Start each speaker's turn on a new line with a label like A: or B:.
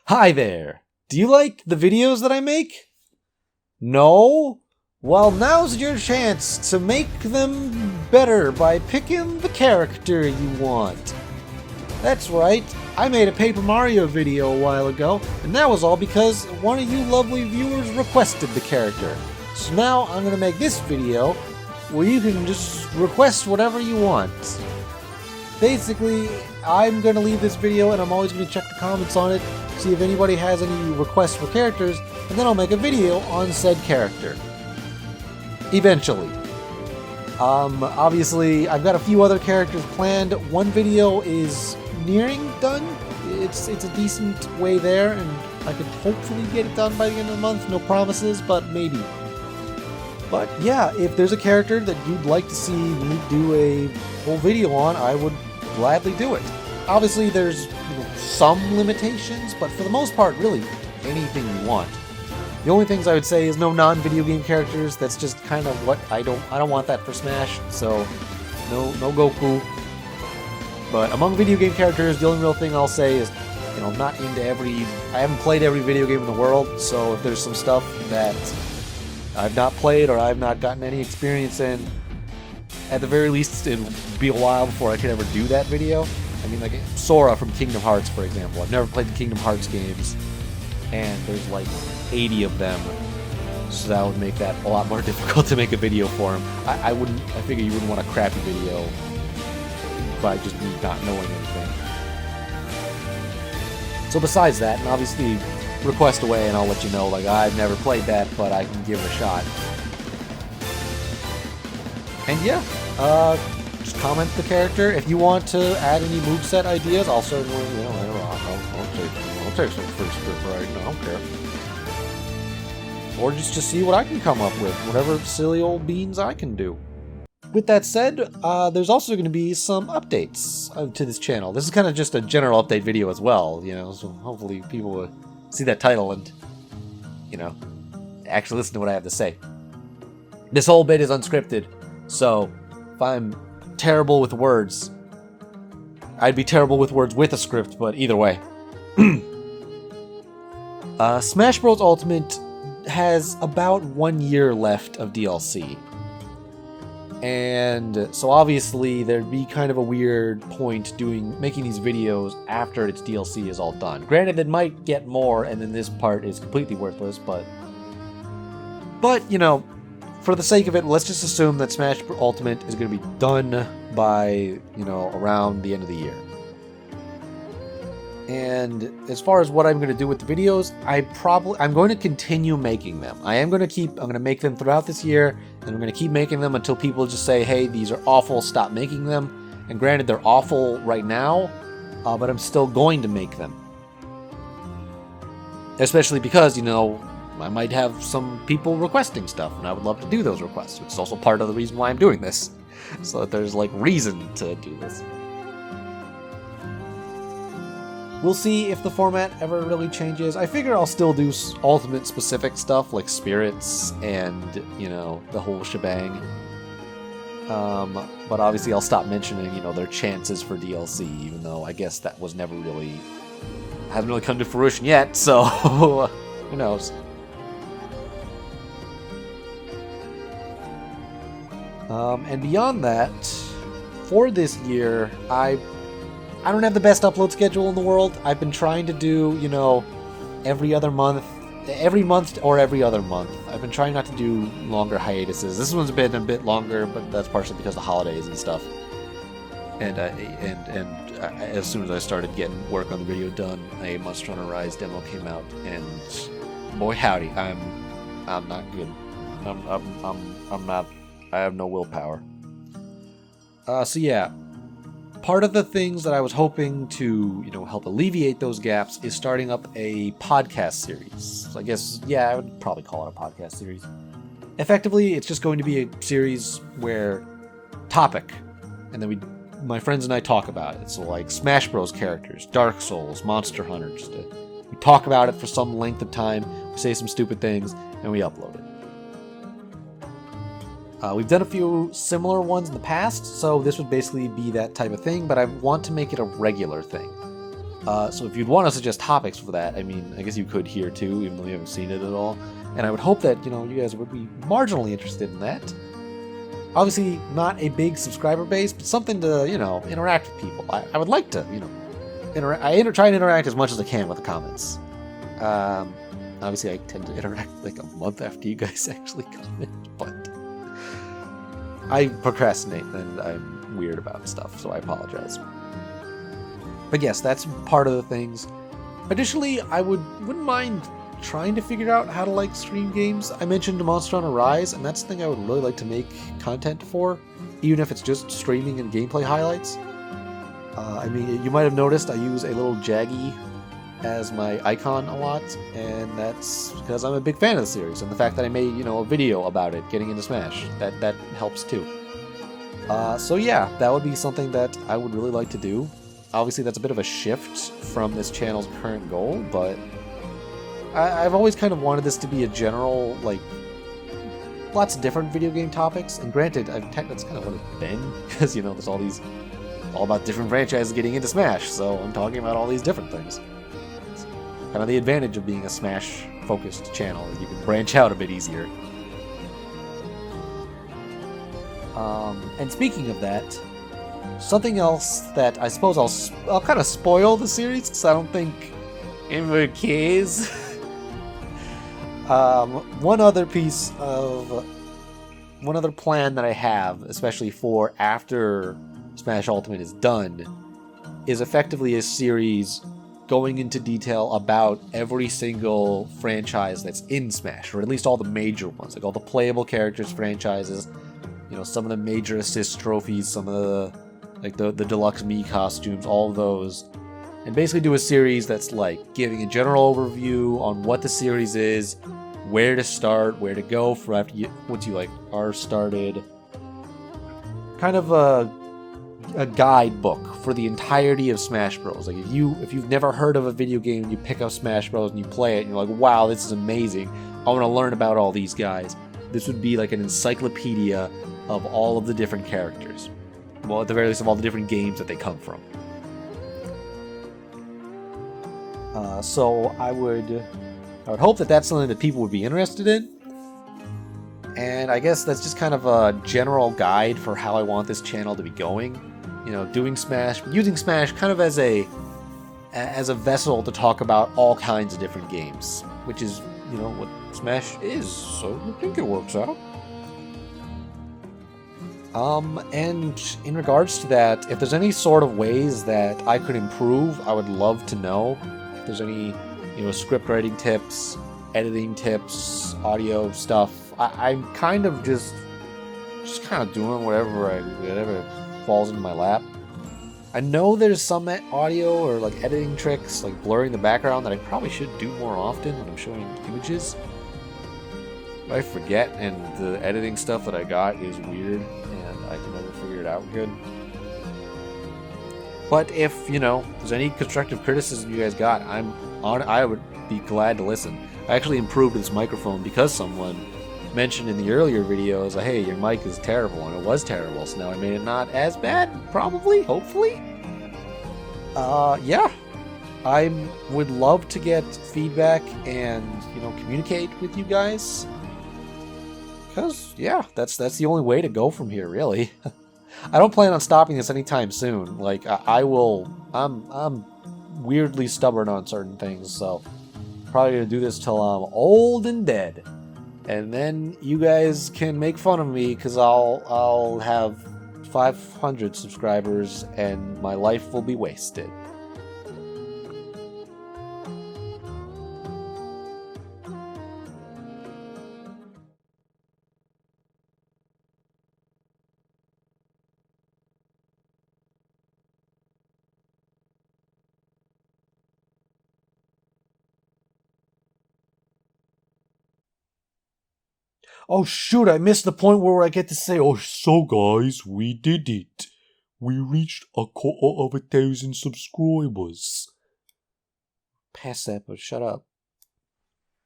A: Hi there! Do you like the videos that I make? No? Well, now's your chance to make them better by picking the character you want. That's right, I made a Paper Mario video a while ago, and that was all because one of you lovely viewers requested the character. So now I'm gonna make this video where you can just request whatever you want. Basically, I'm gonna leave this video and I'm always gonna check the comments on it, see if anybody has any requests for characters, and then I'll make a video on said character. Eventually. Obviously, I've got a few other characters planned. One video is nearing done. It's a decent way there, and I could hopefully get it done by the end of the month. No promises, but maybe. But yeah, if there's a character that you'd like to see me do a whole video on, I would gladly do it. Obviously, there's some limitations, but for the most part, really, anything you want. The only things I would say is no non-video game characters. That's just kind of what I don't want that for Smash. So no Goku. But among video game characters, the only real thing I'll say is, I'm not into I haven't played every video game in the world. So if there's some stuff that I've not played or I've not gotten any experience in, at the very least, it'll be a while before I could ever do that video. I mean, like Sora from Kingdom Hearts, for example. I've never played the Kingdom Hearts games, and there's like 80 of them, so that would make that a lot more difficult to make a video for him. I figure you wouldn't want a crappy video by just me not knowing anything. So besides that, and obviously request away and I'll let you know, like, I've never played that, but I can give it a shot. And yeah, just comment the character. If you want to add any moveset ideas, I'll certainly, I'll take some free script right now, I don't care. Or just to see what I can come up with, whatever silly old beans I can do. With that said, there's also going to be some updates to this channel. This is kind of just a general update video as well, so hopefully people will see that title and, actually listen to what I have to say. This whole bit is unscripted, so if I'm terrible with words, I'd be terrible with words with a script, but either way. Smash Bros. Ultimate has about 1 year left of DLC. And so obviously there'd be kind of a weird point making these videos after its DLC is all done. Granted, it might get more and then this part is completely worthless, but for the sake of it, let's just assume that Smash Ultimate is going to be done by, around the end of the year. And as far as what I'm going to do with the videos, I'm going to continue making them. I'm going to make them throughout this year, and I'm going to keep making them until people just say, hey, these are awful, stop making them. And granted, they're awful right now, but I'm still going to make them. Especially because, I might have some people requesting stuff, and I would love to do those requests, which is also part of the reason why I'm doing this. So that there's, reason to do this. We'll see if the format ever really changes. I figure I'll still do Ultimate specific stuff like spirits and, the whole shebang. But obviously I'll stop mentioning, their chances for DLC, even though I guess that was hasn't really come to fruition yet, so who knows. And beyond that, for this year, I don't have the best upload schedule in the world. I've been trying to do, every month or every other month. I've been trying not to do longer hiatuses. This one's been a bit longer, but that's partially because of the holidays and stuff. And as soon as I started getting work on the video done, a Monster Hunter Rise demo came out, and boy howdy, I'm not good. I'm not. I have no willpower. So yeah. Part of the things that I was hoping to, help alleviate those gaps is starting up a podcast series. So I guess, yeah, I would probably call it a podcast series. Effectively, it's just going to be a series where topic, and then my friends and I talk about it. So like Smash Bros. Characters, Dark Souls, Monster Hunter, we talk about it for some length of time, we say some stupid things, and we upload it. We've done a few similar ones in the past, so this would basically be that type of thing, but I want to make it a regular thing. So if you'd want to suggest topics for that, I mean, I guess you could here too, even though you haven't seen it at all. And I would hope that, you know, you guys would be marginally interested in that. Obviously, not a big subscriber base, but something to, you know, interact with people. I would like to, you know, try and interact as much as I can with the comments. Obviously, I tend to interact like a month after you guys actually comment, but I procrastinate and I'm weird about stuff, so I apologize. But yes, that's part of the things. Additionally, I wouldn't mind trying to figure out how to like stream games. I mentioned Monster Hunter Rise, and that's the thing I would really like to make content for, even if it's just streaming and gameplay highlights. I mean, you might have noticed I use a little Jaggy as my icon a lot, and that's because I'm a big fan of the series, and the fact that I made, you know, a video about it, getting into Smash, that helps too. So yeah, that would be something that I would really like to do. Obviously, that's a bit of a shift from this channel's current goal, but I've always kind of wanted this to be a general, like, lots of different video game topics, and granted, that's kind of what it's been, because, you know, there's all about different franchises getting into Smash, so I'm talking about all these different things. It's kind of the advantage of being a Smash-focused channel, you can branch out a bit easier. And speaking of that, something else that I suppose I'll kind of spoil the series, because I don't think anyone cares. One other plan that I have, especially for after Smash Ultimate is done, is effectively a series going into detail about every single franchise that's in Smash, or at least all the major ones, like all the playable characters franchises, you know, some of the major assist trophies, some of the deluxe Mii costumes, all of those, and basically do a series that's like giving a general overview on what the series is, where to start, where to go for once you like are started. Kind of a guidebook for the entirety of Smash Bros. Like if you've never heard of a video game and you pick up Smash Bros. And you play it and you're like, wow, this is amazing, I want to learn about all these guys. This would be like an encyclopedia of all of the different characters. Well, at the very least, of all the different games that they come from. So I would hope that that's something that people would be interested in. And I guess that's just kind of a general guide for how I want this channel to be going. You know, doing Smash, using Smash kind of as a vessel to talk about all kinds of different games, which is, you know, what Smash is. So I think it works out. And in regards to that, if there's any sort of ways that I could improve, I would love to know. If there's any, you know, script writing tips, editing tips, audio stuff, I'm kind of just kind of doing whatever falls into my lap. I know there's some audio or like editing tricks, like blurring the background, that I probably should do more often when I'm showing images. I forget, and the editing stuff that I got is weird, and I can never figure it out good. But if, you know, there's any constructive criticism you guys got, I would be glad to listen. I actually improved this microphone because someone mentioned in the earlier videos, hey, your mic is terrible, and it was terrible, so now I made it not as bad, probably, hopefully. Yeah. I would love to get feedback and, you know, communicate with you guys. Because, yeah, that's the only way to go from here, really. I don't plan on stopping this anytime soon. Like, I'm weirdly stubborn on certain things, so probably gonna do this till I'm old and dead. And then you guys can make fun of me, because I'll have 500 subscribers and my life will be wasted. Oh shoot, I missed the point where I get to say, oh, so guys, we did it. We reached 250,000 subscribers. Past that, but shut up.